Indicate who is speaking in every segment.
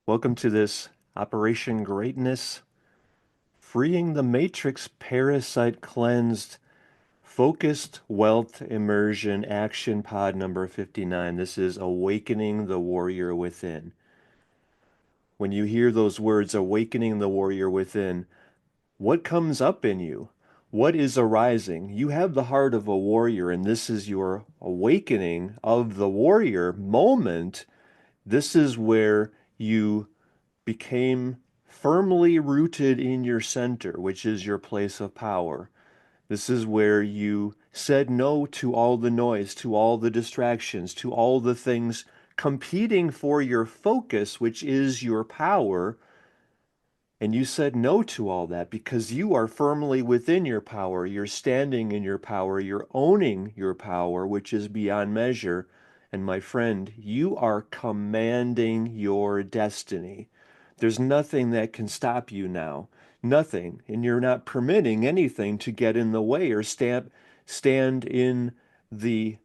Speaker 1: Welcome to this Operation Greatness, Freeing the Matrix Parasite Cleansed Focused Wealth Immersion Action Pod number 59. This is Awakening the Warrior Within. When you hear those words, Awakening the Warrior Within, what comes up in you? What is arising? You have the heart of a warrior, and this is your awakening of the warrior moment. This is where you became firmly rooted in your center, which is your place of power. This is where you said no to all the noise, to all the distractions, to all the things competing for your focus, which is your power. And you said no to all that because you are firmly within your power. You're standing in your power. You're owning your power, which is beyond measure. And my friend, you are commanding your destiny. There's nothing that can stop you now. Nothing. And you're not permitting anything to get in the way or stand in the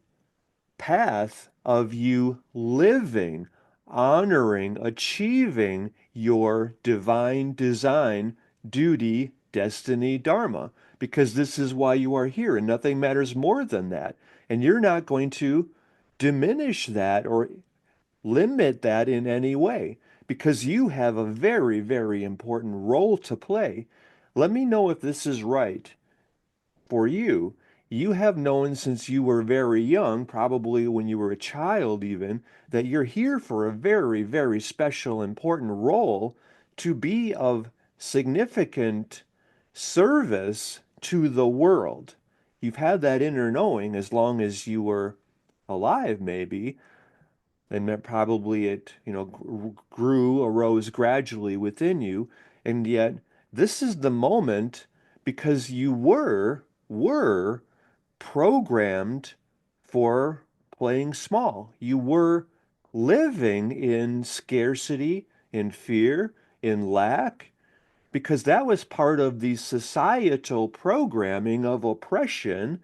Speaker 1: path of you living, honoring, achieving your divine design, duty, destiny, dharma, because this is why you are here and nothing matters more than that. And you're not going to diminish that or limit that in any way because you have a very, very important role to play. Let me know if this is right for you. You have known since you were very young, probably when you were a child even, that you're here for a very, very special, important role to be of significant service to the world. You've had that inner knowing as long as you were alive, maybe, and that probably it arose gradually within you, and yet this is the moment because you were programmed for playing small. You were living in scarcity, in fear, in lack, because that was part of the societal programming of oppression.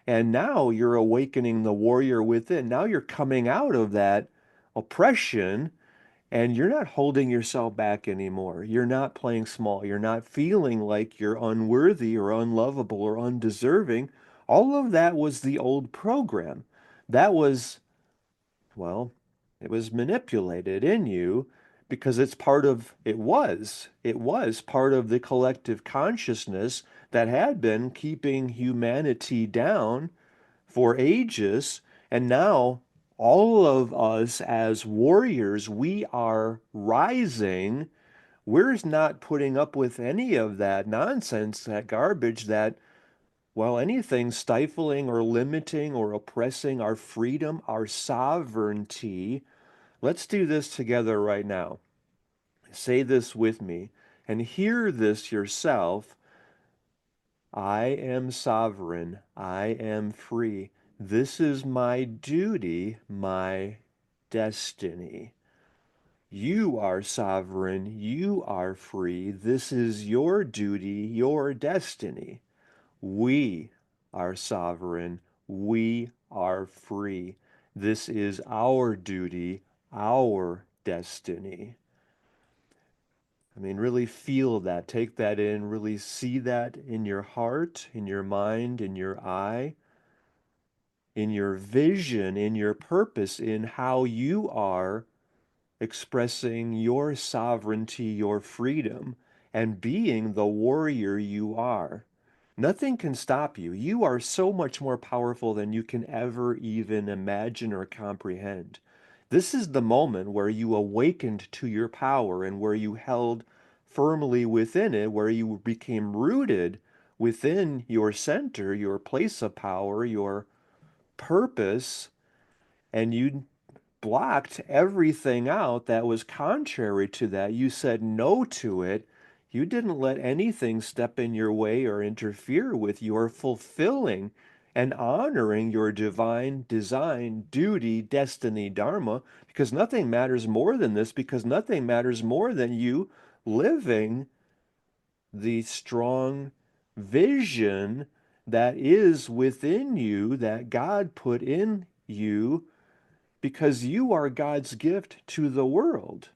Speaker 1: And now you're awakening the warrior within. Now you're coming out of that oppression and you're not holding yourself back anymore. You're not playing small. You're not feeling like you're unworthy or unlovable or undeserving. All of that was the old program. That was, well, it was manipulated in you because it was part of the collective consciousness that had been keeping humanity down for ages. And now all of us as warriors, we are rising. We're not putting up with any of that nonsense, that garbage, anything stifling or limiting or oppressing our freedom, our sovereignty. Let's do this together right now. Say this with me and hear this yourself. I am sovereign. I am free. This is my duty, my destiny. You are sovereign. You are free. This is your duty, your destiny. We are sovereign. We are free. This is our duty, our destiny. I mean, really feel that, take that in, really see that in your heart, in your mind, in your eye, in your vision, in your purpose, in how you are expressing your sovereignty, your freedom, and being the warrior you are. Nothing can stop you. You are so much more powerful than you can ever even imagine or comprehend. This is the moment where you awakened to your power and where you held firmly within it, where you became rooted within your center, your place of power, your purpose, and you blocked everything out that was contrary to that. You said no to it. You didn't let anything step in your way or interfere with your fulfilling and honoring your divine design, duty, destiny, dharma, because nothing matters more than this, because nothing matters more than you living the strong vision that is within you, that God put in you because you are God's gift to the world.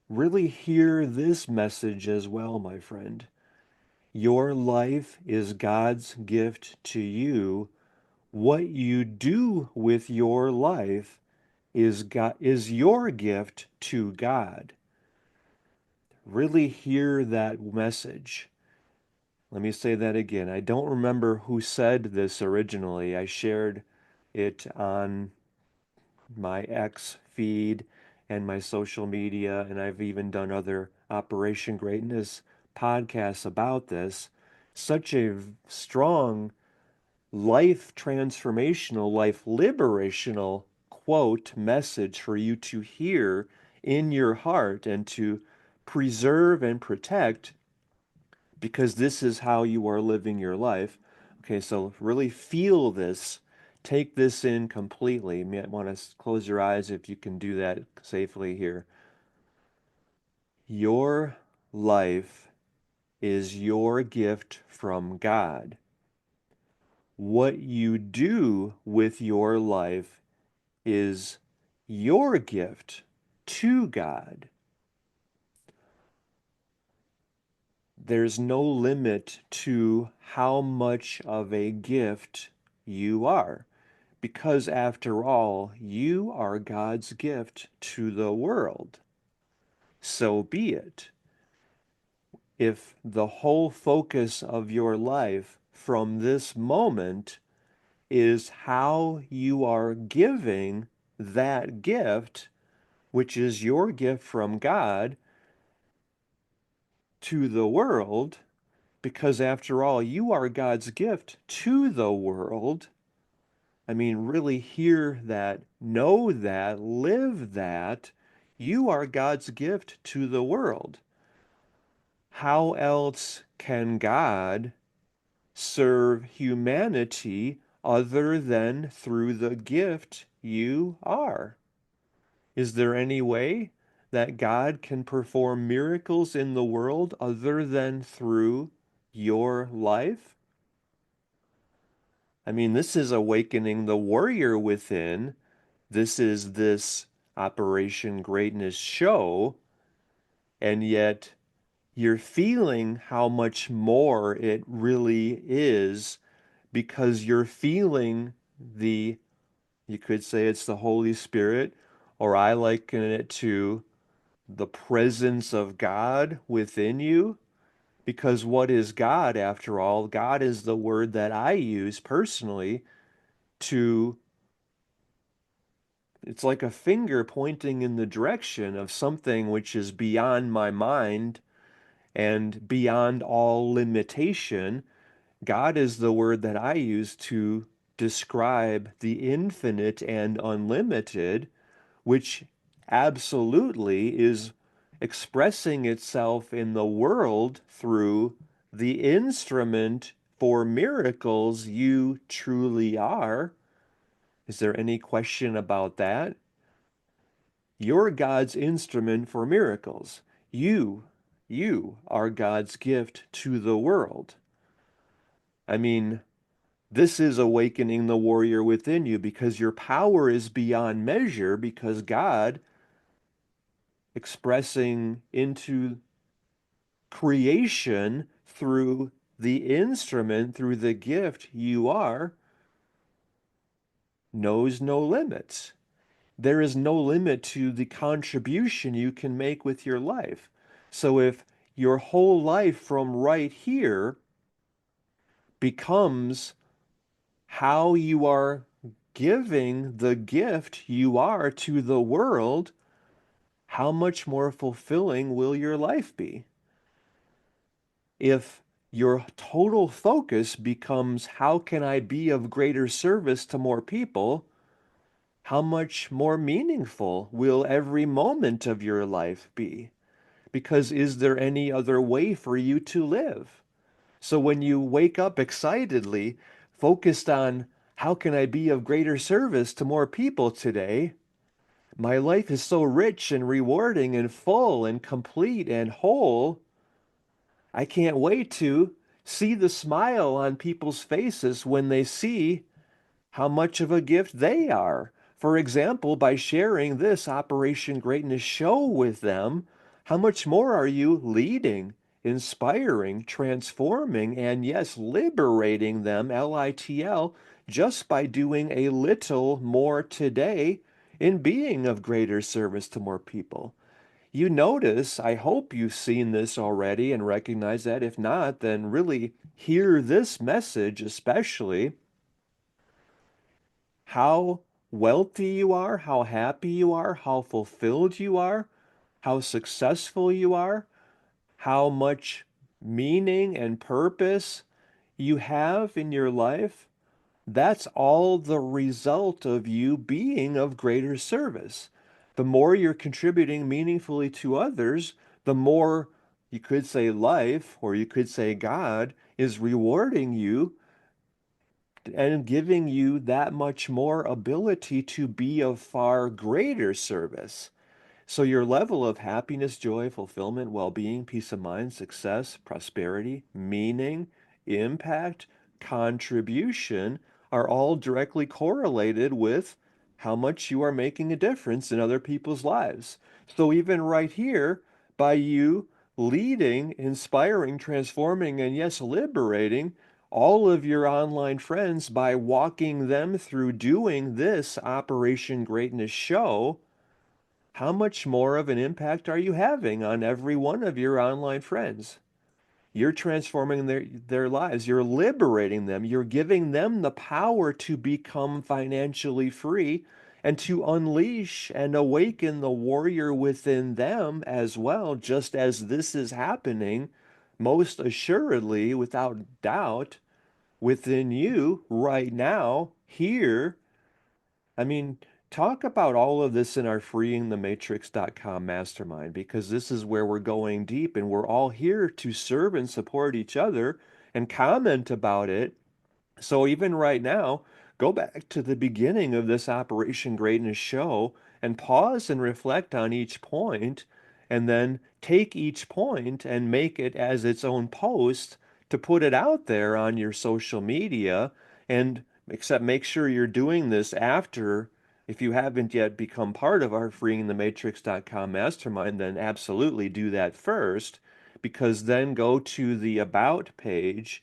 Speaker 1: Really hear this message as well, my friend. Your life is God's gift to you. What you do with your life is your gift to God. Really hear that message. Let me say that again. I don't remember who said this originally. I shared it on my X feed and my social media, and I've even done other Operation Greatness podcasts about this. Such a strong life transformational, life liberational quote message for you to hear in your heart and to preserve and protect because this is how you are living your life. Okay, so really feel this. Take this in completely. You might want to close your eyes if you can do that safely here. Your life is your gift from God. What you do with your life is your gift to God. There's no limit to how much of a gift you are, because after all, you are God's gift to the world. So be it. If the whole focus of your life from this moment is how you are giving that gift, which is your gift from God, to the world, because after all, you are God's gift to the world. I mean, really hear that, know that, live that. You are God's gift to the world. How else can God serve humanity other than through the gift you are? Is there any way that God can perform miracles in the world other than through your life? I mean, this is awakening the warrior within. This is this Operation Greatness show, and yet you're feeling how much more it really is because you're feeling the, you could say it's the Holy Spirit, or I liken it to the presence of God within you. Because what is God after all? God is the word that I use personally to, it's like a finger pointing in the direction of something which is beyond my mind and beyond all limitation. God is the word that I use to describe the infinite and unlimited, which absolutely is expressing itself in the world through the instrument for miracles you truly are. Is there any question about that? You're God's instrument for miracles. You are God's gift to the world. I mean, this is awakening the warrior within you because your power is beyond measure because God expressing into creation through the instrument, through the gift you are, knows no limits. There is no limit to the contribution you can make with your life. So if your whole life from right here becomes how you are giving the gift you are to the world, how much more fulfilling will your life be? If your total focus becomes how can I be of greater service to more people, how much more meaningful will every moment of your life be? Because is there any other way for you to live? So when you wake up excitedly, focused on how can I be of greater service to more people today, my life is so rich and rewarding and full and complete and whole. I can't wait to see the smile on people's faces when they see how much of a gift they are. For example, by sharing this Operation Greatness show with them, How much more are you leading, inspiring, transforming, and yes, liberating them, LITL, just by doing a little more today in being of greater service to more people? You notice, I hope you've seen this already and recognize that. If not, then really hear this message, especially how wealthy you are, how happy you are, how fulfilled you are, how successful you are, how much meaning and purpose you have in your life. That's all the result of you being of greater service. The more you're contributing meaningfully to others, the more you could say life, or you could say God, is rewarding you and giving you that much more ability to be of far greater service. So your level of happiness, joy, fulfillment, well-being, peace of mind, success, prosperity, meaning, impact, contribution are all directly correlated with how much you are making a difference in other people's lives. So even right here, by you leading, inspiring, transforming, and yes, liberating all of your online friends by walking them through doing this Operation Greatness show, how much more of an impact are you having on every one of your online friends? You're transforming their lives. You're liberating them. You're giving them the power to become financially free and to unleash and awaken the warrior within them as well, just as this is happening most assuredly, without doubt, within you right now, here. I mean, talk about all of this in our freeingthematrix.com mastermind, because this is where we're going deep and we're all here to serve and support each other and comment about it. So even right now, go back to the beginning of this Operation Greatness show and pause and reflect on each point, and then take each point and make it as its own post to put it out there on your social media. And except make sure you're doing this after, if you haven't yet become part of our freeingthematrix.com mastermind, then absolutely do that first, because then go to the About page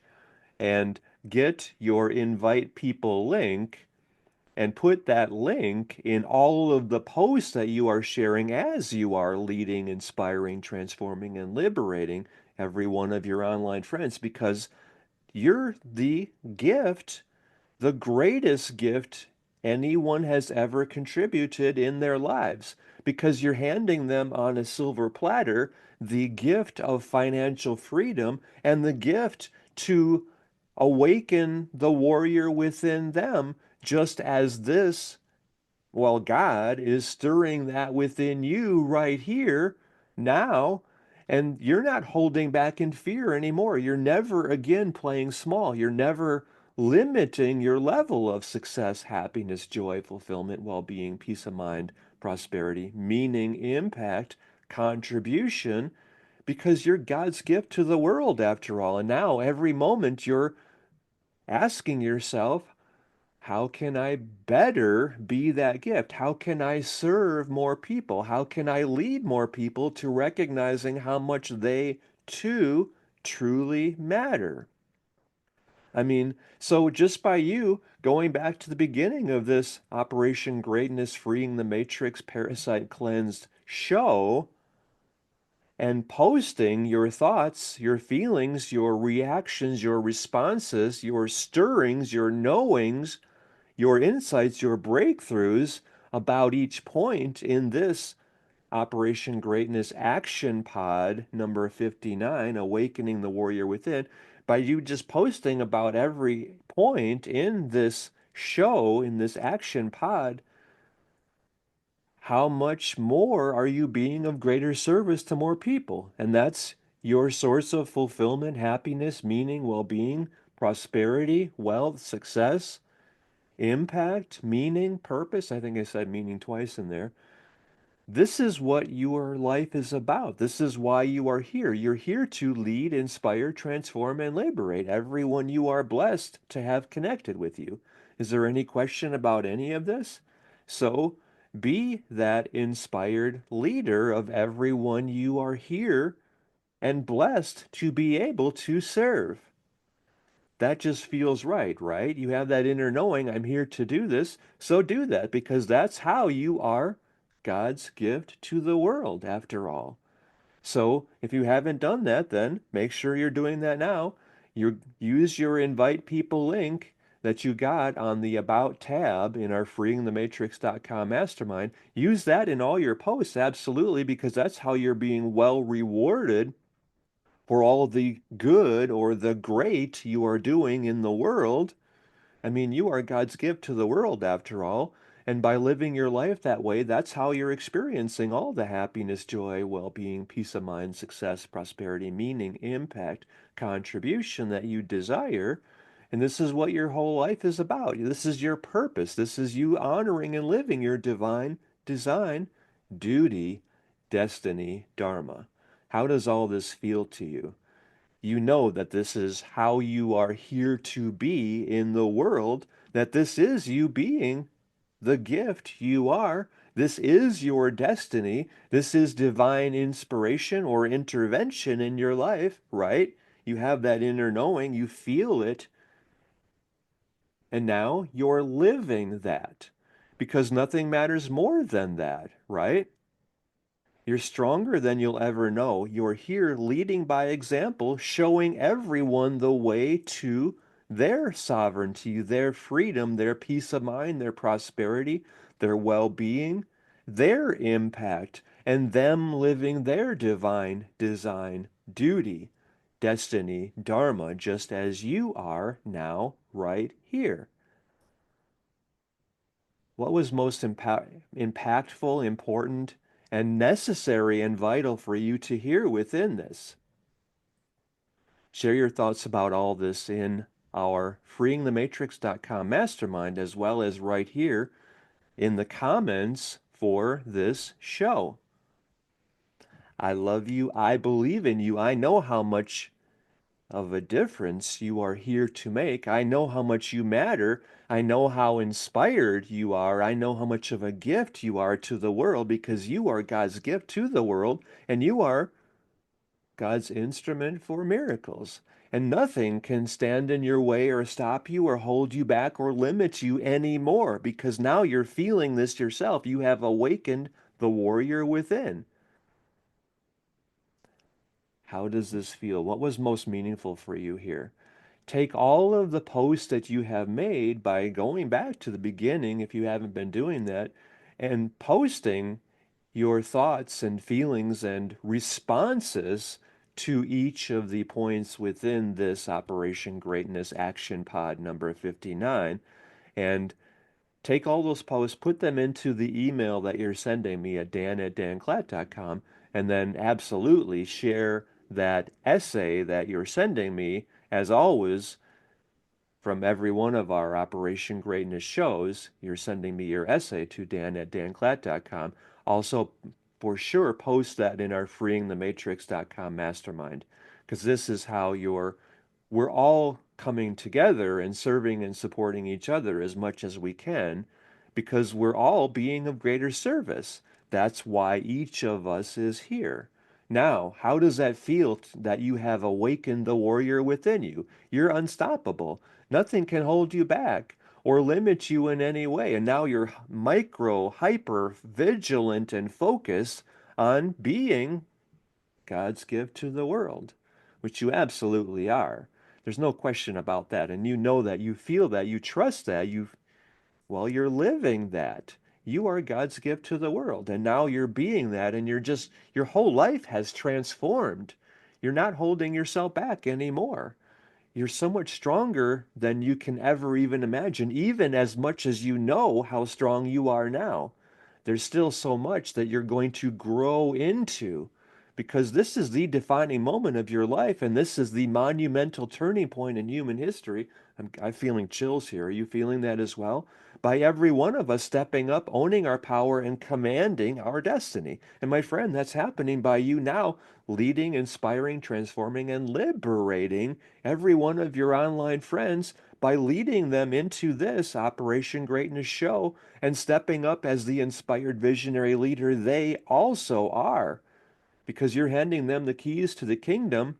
Speaker 1: and get your invite people link and put that link in all of the posts that you are sharing as you are leading, inspiring, transforming, and liberating every one of your online friends, because you're the gift, the greatest gift anyone has ever contributed in their lives, because you're handing them on a silver platter the gift of financial freedom and the gift to awaken the warrior within them, just as this, well, God is stirring that within you right here now, and you're not holding back in fear anymore. You're never again playing small. You're never limiting your level of success, happiness, joy, fulfillment, well-being, peace of mind, prosperity, meaning, impact, contribution, because you're God's gift to the world after all. And now every moment you're asking yourself, how can I better be that gift? How can I serve more people? How can I lead more people to recognizing how much they too truly matter? I mean, so just by you going back to the beginning of this Operation Greatness Freeing the Matrix Parasite Cleansed show and posting your thoughts, your feelings, your reactions, your responses, your stirrings, your knowings, your insights, your breakthroughs about each point in this Operation Greatness Action Pod number 59, Awakening the Warrior Within, by you just posting about every point in this show, in this action pod, how much more are you being of greater service to more people? And that's your source of fulfillment, happiness, meaning, well-being, prosperity, wealth, success, impact, meaning, purpose. I think I said meaning twice in there. This is what your life is about. This is why you are here. You're here to lead, inspire, transform, and liberate everyone you are blessed to have connected with you. Is there any question about any of this? So Be that inspired leader of everyone you are here and blessed to be able to serve. That just feels right, right? You have that inner knowing, I'm here to do this, so do that because that's how you are God's gift to the world, after all. So if you haven't done that, then make sure you're doing that now. You use your invite people link that you got on the About tab in our freeingthematrix.com mastermind. Use that in all your posts, absolutely, because that's how you're being well rewarded for all the good or the great you are doing in the world. I mean, you are God's gift to the world after all. And by living your life that way, that's how you're experiencing all the happiness, joy, well being, peace of mind, success, prosperity, meaning, impact, contribution that you desire. And this is what your whole life is about. This is your purpose. This is you honoring and living your divine design, duty, destiny, dharma. How does all this feel to you? You know that this is how you are here to be in the world, that this is you being the gift you are. This is your destiny. This is divine inspiration or intervention in your life, right? You have that inner knowing, you feel it, and now you're living that because nothing matters more than that, right? You're stronger than you'll ever know. You're here leading by example, showing everyone the way to their sovereignty, their freedom, their peace of mind, their prosperity, their well-being, their impact, and them living their divine design, duty, destiny, dharma, just as you are now, right here. What was most impactful, important, and necessary and vital for you to hear within this? Share your thoughts about all this in our freeingthematrix.com mastermind, as well as right here in the comments for this show. I love you. I believe in you. I know how much of a difference you are here to make. I know how much you matter. I know how inspired you are. I know how much of a gift you are to the world because you are God's gift to the world and you are God's instrument for miracles. And nothing can stand in your way or stop you or hold you back or limit you anymore because now you're feeling this yourself. You have awakened the warrior within. How does this feel? What was most meaningful for you here? Take all of the posts that you have made by going back to the beginning, if you haven't been doing that, and posting your thoughts and feelings and responses to each of the points within this Operation Greatness Action Pod number 59. And take all those posts, put them into the email that you're sending me at dan@danclatt.com, and then absolutely share that essay that you're sending me, as always, from every one of our Operation Greatness shows. You're sending me your essay to dan@danclatt.com. Also, for sure, post that in our freeingthematrix.com mastermind, because this is how we're all coming together and serving and supporting each other as much as we can because we're all being of greater service. That's why each of us is here. Now, how does that feel that you have awakened the warrior within you? You're unstoppable. Nothing can hold you back or limit you in any way. And now you're micro, hyper vigilant and focused on being God's gift to the world, which you absolutely are. There's no question about that. And you know that, you feel that, you trust that, well, you're living that. You are God's gift to the world. And now you're being that, and your whole life has transformed. You're not holding yourself back anymore. You're so much stronger than you can ever even imagine, even as much as you know how strong you are now. There's still so much that you're going to grow into because this is the defining moment of your life and this is the monumental turning point in human history. I'm feeling chills here. Are you feeling that as well? By every one of us stepping up, owning our power, and commanding our destiny. And my friend, that's happening by you now, leading, inspiring, transforming, and liberating every one of your online friends by leading them into this Operation Greatness show and stepping up as the inspired visionary leader they also are, because you're handing them the keys to the kingdom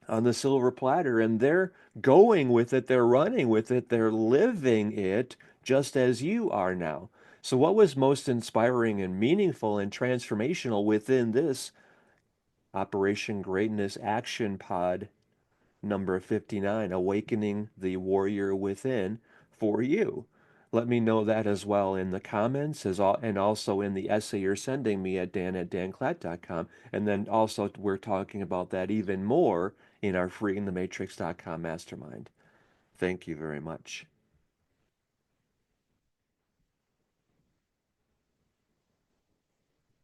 Speaker 1: on the silver platter, and they're going with it, they're running with it, they're living it just as you are now. So, what was most inspiring and meaningful and transformational within this Operation Greatness Action Pod number 59, Awakening the Warrior Within, for you? Let me know that as well in the comments, and also in the essay you're sending me at dan@danclatt.com. And then also we're talking about that even more in our freeingthematrix.com mastermind. Thank you very much.